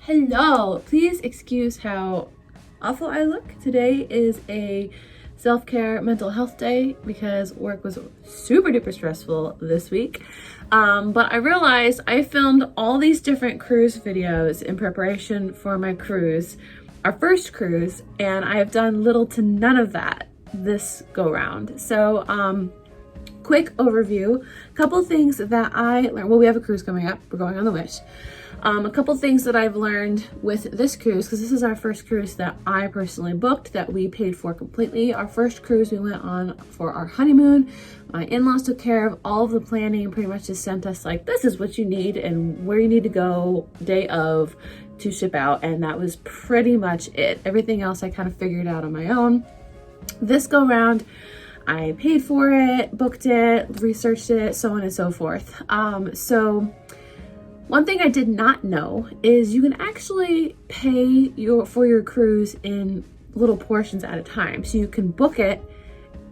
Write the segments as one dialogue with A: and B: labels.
A: Hello, please excuse how awful I look. Today is a self-care mental health day because work was super duper stressful this week. But I realized I filmed all these different cruise videos in preparation for my cruise, our first cruise, and I have done little to none of that this go round. So quick overview, a couple things that I learned. Well, we have a cruise coming up. We're going on the Wish. A couple things that I've learned with this cruise, because this is our first cruise that I personally booked, that we paid for completely. Our first cruise we went on for our honeymoon. My in-laws took care of all of the planning and pretty much just sent us like, this is what you need and where you need to go day of to ship out. And that was pretty much it. Everything else I kind of figured out on my own. This go round, I paid for it, booked it, researched it, so on and so forth. So one thing I did not know is you can actually pay for your cruise in little portions at a time. So you can book it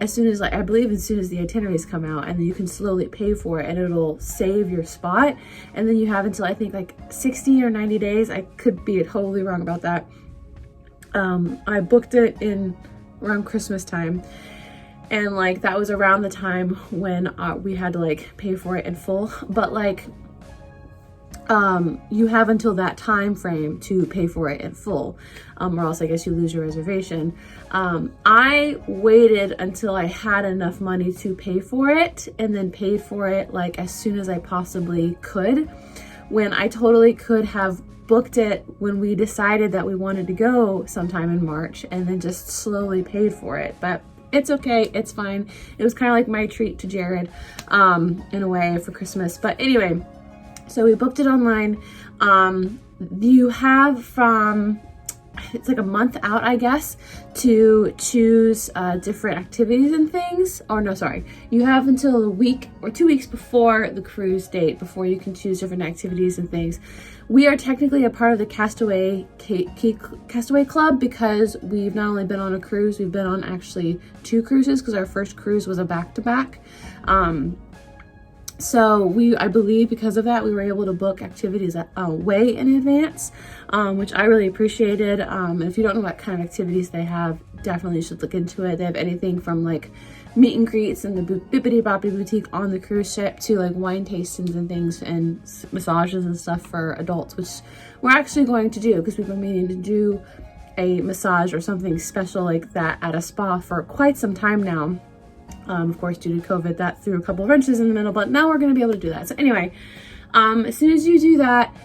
A: as soon as, I believe as soon as the itineraries come out, and then you can slowly pay for it and it'll save your spot. And then you have until I think like 60 or 90 days. I could be totally wrong about that. I booked it in around Christmas time. And like that was around the time when we had to like pay for it in full. But like you have until that time frame to pay for it in full, or else I guess you lose your reservation. I waited until I had enough money to pay for it and then paid for it like as soon as I possibly could, when I totally could have booked it when we decided that we wanted to go sometime in March and then just slowly paid for it. But it's okay, it's fine. It was kind of like my treat to Jared in a way for Christmas. But anyway, so we booked it online. You have from, it's like a month out, I guess, to choose different activities and things. Or no, sorry. You have until a week or 2 weeks before the cruise date before you can choose different activities and things. We are technically a part of the Castaway Club because we've not only been on a cruise, we've been on actually 2 cruises because our first cruise was a back-to-back. So I believe because of that, we were able to book activities way in advance, which I really appreciated. If you don't know what kind of activities they have, definitely should look into it. They have anything from like meet and greets and the Bippity Boppity Boutique on the cruise ship to like wine tastings and things and massages and stuff for adults, which we're actually going to do because we've been meaning to do a massage or something special like that at a spa for quite some time now. Of course, due to COVID, that threw a couple of wrenches in the middle, but now we're going to be able to do that. So anyway, as soon as you do that,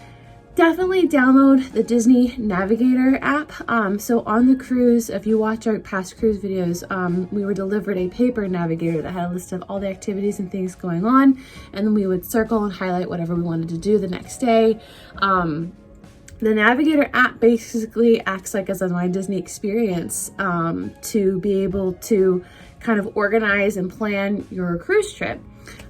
A: definitely download the Disney Navigator app. So on the cruise, if you watch our past cruise videos, we were delivered a paper navigator that had a list of all the activities and things going on, and then we would circle and highlight whatever we wanted to do the next day. The Navigator app basically acts like as a My Disney experience to be able to kind of organize and plan your cruise trip.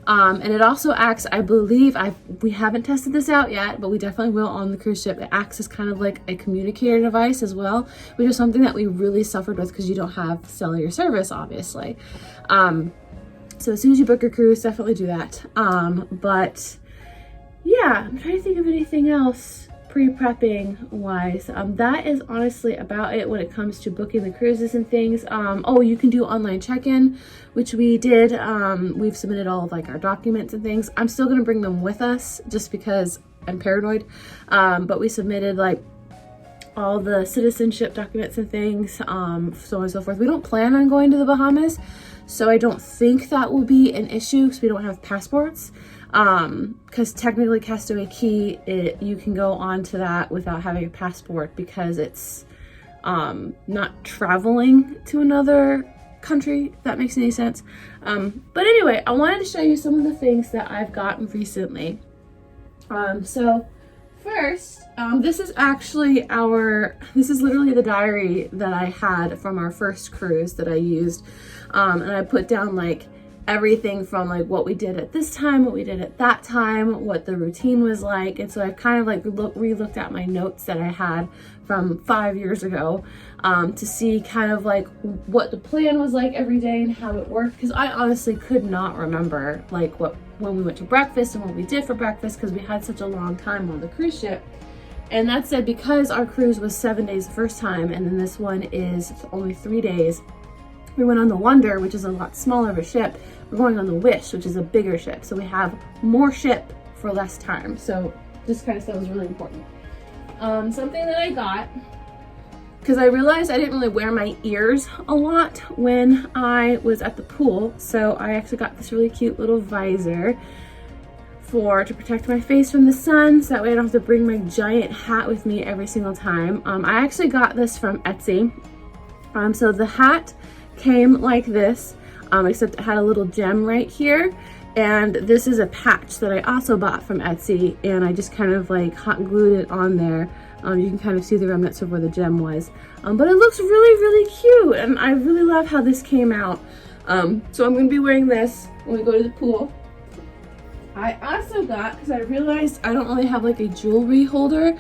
A: And it also acts, I believe, we haven't tested this out yet, but we definitely will on the cruise ship. It acts as kind of like a communicator device as well, which is something that we really suffered with because you don't have cellular service, obviously. So as soon as you book your cruise, definitely do that. But yeah, I'm trying to think of anything else pre-prepping wise. That is honestly about it when it comes to booking the cruises and things. Oh, you can do online check-in, which we did. We've submitted all of like our documents and things. I'm still going to bring them with us just because I'm paranoid. But we submitted like all the citizenship documents and things, so on and so forth. We don't plan on going to the Bahamas, so I don't think that will be an issue because we don't have passports. Because technically Castaway Key, you can go on to that without having a passport because it's not traveling to another country, if that makes any sense. But anyway, I wanted to show you some of the things that I've gotten recently. So first, this is actually this is literally the diary that I had from our first cruise that I used. And I put down like everything from like what we did at this time, what we did at that time, what the routine was like. And so I've kind of like re-looked at my notes that I had from 5 years ago to see kind of like what the plan was like every day and how it worked, because I honestly could not remember like when we went to breakfast and what we did for breakfast because we had such a long time on the cruise ship. And that said, because our cruise was 7 days the first time, and then this one is only 3 days, we went on the Wonder, which is a lot smaller of a ship. We're going on the Wish, which is a bigger ship. So we have more ship for less time. So this kind of stuff was really important. Something that I got, because I realized I didn't really wear my ears a lot when I was at the pool. So I actually got this really cute little visor to protect my face from the sun, so that way I don't have to bring my giant hat with me every single time. I actually got this from Etsy. So the hat came like this, except it had a little gem right here. And this is a patch that I also bought from Etsy, and I just kind of like hot glued it on there. You can kind of see the remnants of where the gem was. But it looks really, really cute, and I really love how this came out. So I'm gonna be wearing this when we go to the pool. I also got, because I realized I don't really have like a jewelry holder,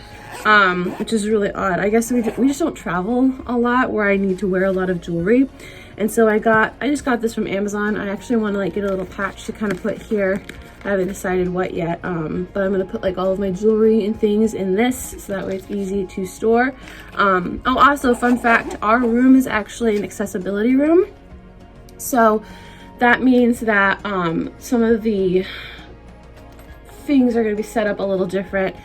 A: which is really odd. I guess we just don't travel a lot where I need to wear a lot of jewelry. And so I just got this from Amazon. I actually want to like get a little patch to kind of put here. I haven't decided what yet, but I'm going to put like all of my jewelry and things in this, so that way it's easy to store. Oh, also, fun fact, our room is actually an accessibility room. So that means that some of the things are going to be set up a little different.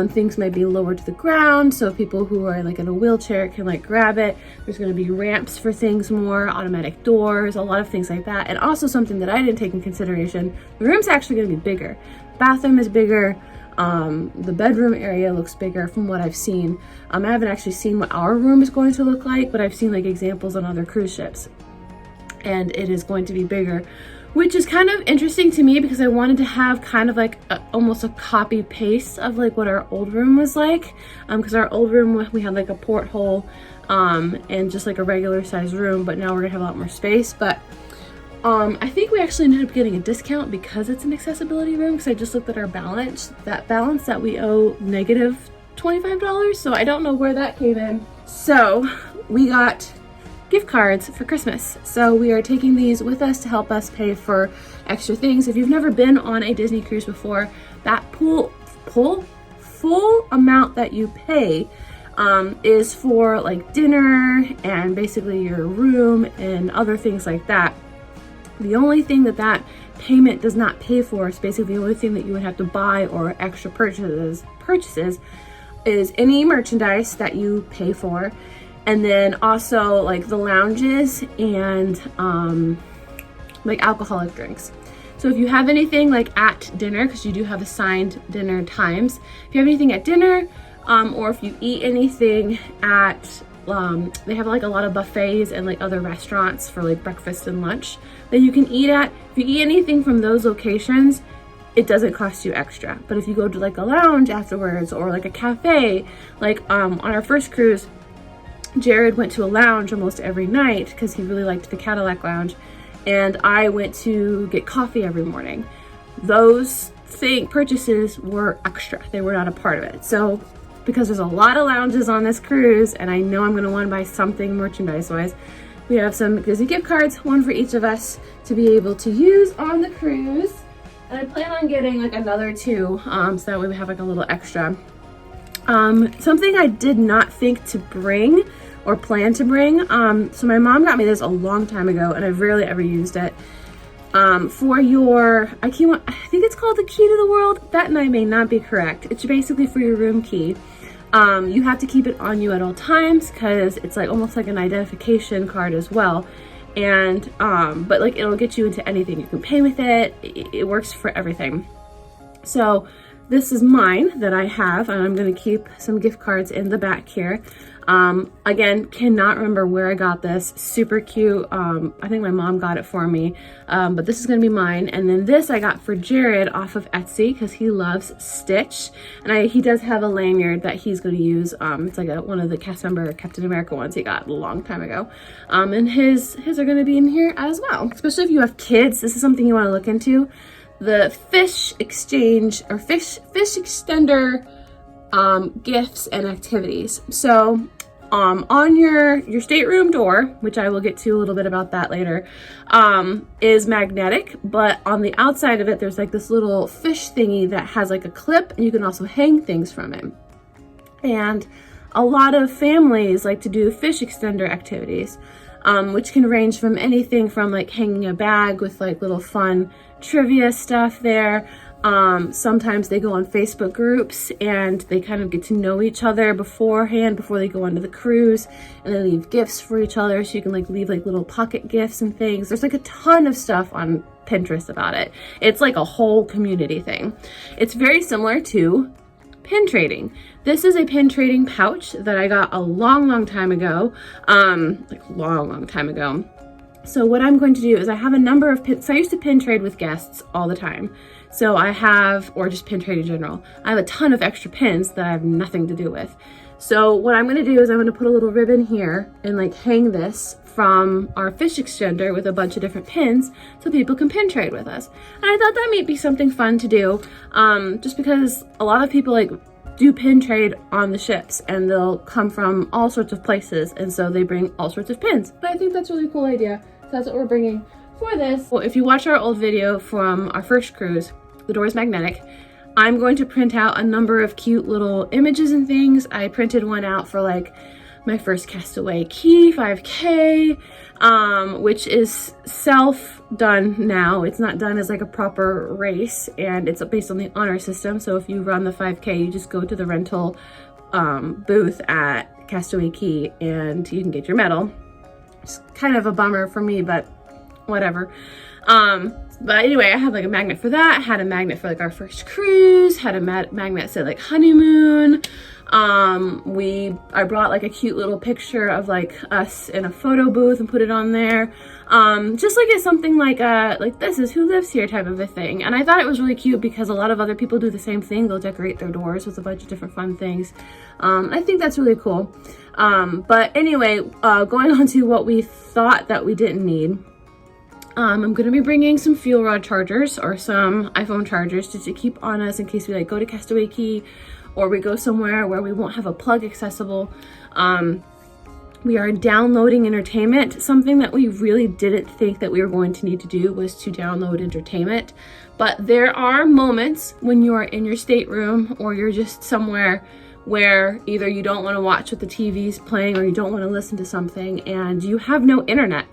A: Things might be lower to the ground, so people who are like in a wheelchair can like grab it. There's going to be ramps for things more, automatic doors, a lot of things like that. And also something that I didn't take in consideration, the room's actually going to be bigger. Bathroom is bigger. The bedroom area looks bigger from what I've seen. I haven't actually seen what our room is going to look like, but I've seen like examples on other cruise ships, and it is going to be bigger, which is kind of interesting to me because I wanted to have kind of like almost a copy paste of like what our old room was like, because our old room we had like a porthole and just like a regular size room, but now we're gonna have a lot more space. But I think we actually ended up getting a discount because it's an accessibility room, because I just looked at our balance that we owe negative $25, so I don't know where that came in. So we got gift cards for Christmas. So we are taking these with us to help us pay for extra things. If you've never been on a Disney cruise before, that full amount that you pay is for like dinner and basically your room and other things like that. The only thing that payment does not pay for is basically the only thing that you would have to buy or extra purchases is any merchandise that you pay for. And then also like the lounges and like alcoholic drinks. So if you have anything like at dinner, because you do have assigned dinner times, if you have anything at dinner, or if you eat anything at, they have like a lot of buffets and like other restaurants for like breakfast and lunch that you can eat at. If you eat anything from those locations, it doesn't cost you extra. But if you go to like a lounge afterwards or like a cafe, like on our first cruise, Jared went to a lounge almost every night because he really liked the Cadillac Lounge, and I went to get coffee every morning. Those purchases were extra. They were not a part of it. So because there's a lot of lounges on this cruise, and I know I'm going to want to buy something merchandise-wise, we have some Disney gift cards, one for each of us to be able to use on the cruise. And I plan on getting like another two, so that way we have like a little extra. Something I did not think to bring or plan to bring. So my mom got me this a long time ago, and I've rarely ever used it. For your, I think it's called the key to the world. That and I may not be correct. It's basically for your room key. You have to keep it on you at all times because it's like almost like an identification card as well. And, but like it'll get you into anything. You can pay with it. It works for everything. So this is mine that I have, and I'm going to keep some gift cards in the back here. Again, cannot remember where I got this. Super cute. I think my mom got it for me, but this is going to be mine. And then this I got for Jared off of Etsy because he loves Stitch, and he does have a lanyard that he's going to use. It's like one of the cast member Captain America ones he got a long time ago. And his are going to be in here as well. Especially if you have kids, this is something you want to look into. The fish exchange or fish extender gifts and activities. So on your stateroom door, which I will get to a little bit about that later, is magnetic, but on the outside of it there's like this little fish thingy that has like a clip, and you can also hang things from it. And a lot of families like to do fish extender activities, which can range from anything from like hanging a bag with like little fun trivia stuff there. Sometimes they go on Facebook groups and they kind of get to know each other beforehand before they go onto the cruise, and they leave gifts for each other, so you can like leave like little pocket gifts and things. There's like a ton of stuff on Pinterest about it. It's like a whole community thing. It's very similar to pin trading. This is a pin trading pouch that I got a long time ago, like long time ago. So what I'm going to do is I have a number of pins. So I used to pin trade with guests all the time. So I have, or just pin trade in general, I have a ton of extra pins that I have nothing to do with. So what I'm going to do is I'm going to put a little ribbon here and like hang this from our fish extender with a bunch of different pins so people can pin trade with us. And I thought that might be something fun to do, just because a lot of people like do pin trade on the ships and they'll come from all sorts of places, and so they bring all sorts of pins. But I think that's a really cool idea. So that's what we're bringing for this. Well, if you watch our old video from our first cruise, the door is magnetic. I'm going to print out a number of cute little images and things. I printed one out for like my first Castaway Cay 5K, which is self-done now. It's not done as like a proper race, and it's based on the honor system. So if you run the 5K, you just go to the rental booth at Castaway Cay and you can get your medal. It's kind of a bummer for me, but whatever. But anyway, I had like a magnet for that. I had a magnet for like our first cruise, had a magnet that said like honeymoon. I brought like a cute little picture of like us in a photo booth and put it on there. Just like it's something like this is who lives here type of a thing. And I thought it was really cute because a lot of other people do the same thing. They'll decorate their doors with a bunch of different fun things. I think that's really cool. But anyway, going on to what we thought that we didn't need. I'm going to be bringing some fuel rod chargers or some iPhone chargers just to keep on us in case we like go to Castaway Cay or we go somewhere where we won't have a plug accessible. We are downloading entertainment. Something that we really didn't think that we were going to need to do was to download entertainment. But there are moments when you are in your stateroom or you're just somewhere where either you don't want to watch what the TV's playing or you don't want to listen to something and you have no internet.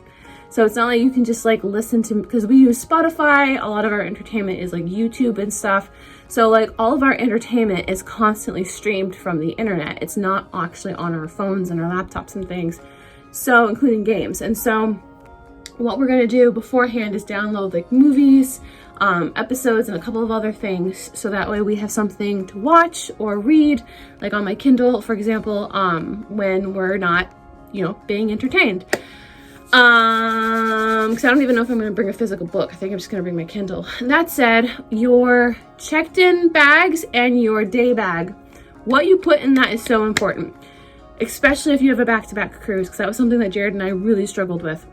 A: So it's not like you can just like listen to, because we use Spotify, a lot of our entertainment is like YouTube and stuff. So like all of our entertainment is constantly streamed from the internet. It's not actually on our phones and our laptops and things. So including games. And so what we're gonna do beforehand is download like movies, episodes, and a couple of other things. So that way we have something to watch or read, like on my Kindle, for example, when we're not, being entertained. Because I don't even know if I'm going to bring a physical book. I think I'm just going to bring my Kindle. That said, your checked-in bags and your day bag, what you put in that is so important, especially if you have a back-to-back cruise, because that was something that Jared and I really struggled with.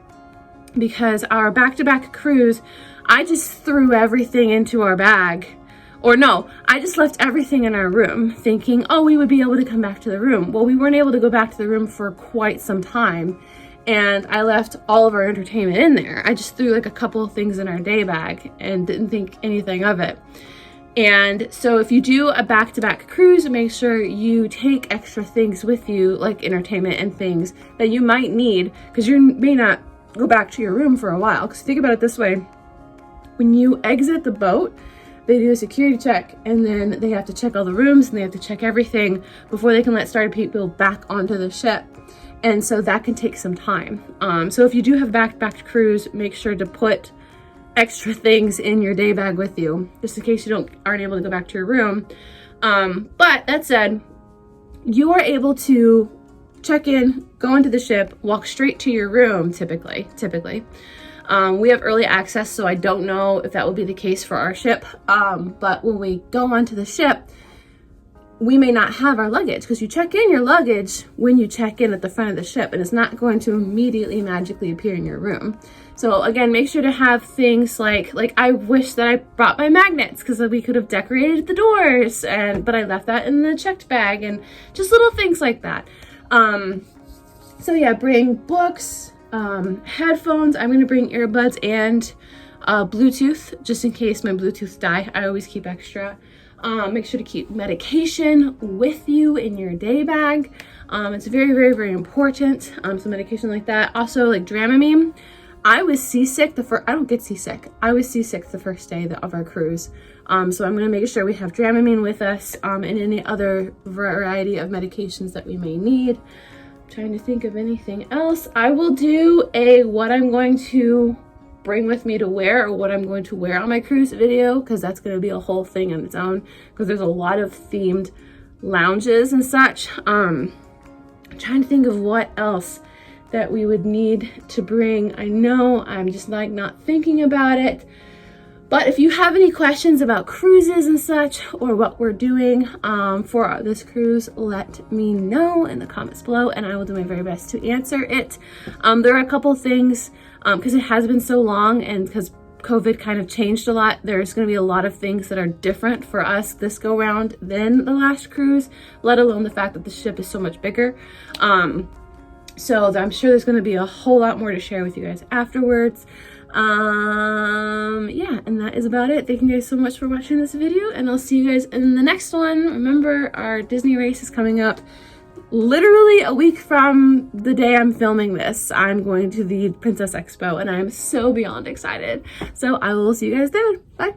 A: Because our back-to-back cruise, I just threw everything into our bag. Or no, I just left everything in our room thinking, oh, we would be able to come back to the room. Well, we weren't able to go back to the room for quite some time. And I left all of our entertainment in there. I just threw like a couple of things in our day bag and didn't think anything of it. And so if you do a back-to-back cruise, make sure you take extra things with you, like entertainment and things that you might need, because you may not go back to your room for a while. Because think about it this way. When you exit the boat, they do a security check, and then they have to check all the rooms and they have to check everything before they can let started people back onto the ship. And so that can take some time. So if you do have back-to-back cruise, make sure to put extra things in your day bag with you, just in case you aren't able to go back to your room. But that said, you are able to check in, go into the ship, walk straight to your room, typically. We have early access, so I don't know if that will be the case for our ship. But when we go onto the ship, we may not have our luggage, because you check in your luggage when you check in at the front of the ship, and it's not going to immediately magically appear in your room. So again, make sure to have things like I wish that I brought my magnets, because we could have decorated the doors, but I left that in the checked bag, and just little things like that. So yeah, bring books, headphones. I'm going to bring earbuds and Bluetooth, just in case my Bluetooth die. I always keep extra. Make sure to keep medication with you in your day bag. It's very, very, very important. So medication like that. Also, like Dramamine. I was seasick I don't get seasick. I was seasick the first day of our cruise. So I'm gonna make sure we have Dramamine with us, and any other variety of medications that we may need. I'm trying to think of anything else. I will do a what I'm going to bring with me to wear, or what I'm going to wear on my cruise video, because that's gonna be a whole thing on its own, because there's a lot of themed lounges and such. I'm trying to think of what else that we would need to bring. I know I'm just like not thinking about it, but if you have any questions about cruises and such, or what we're doing for this cruise, let me know in the comments below, and I will do my very best to answer it. There are a couple things, because it has been so long, and because COVID kind of changed a lot, there's going to be a lot of things that are different for us this go round than the last cruise, let alone the fact that the ship is so much bigger. So I'm sure there's going to be a whole lot more to share with you guys afterwards. Yeah, and that is about it. Thank you guys so much for watching this video, and I'll see you guys in the next one. Remember, our Disney race is coming up literally a week from the day I'm filming this. I'm going to the Princess Expo, and I'm so beyond excited. So I will see you guys then. Bye.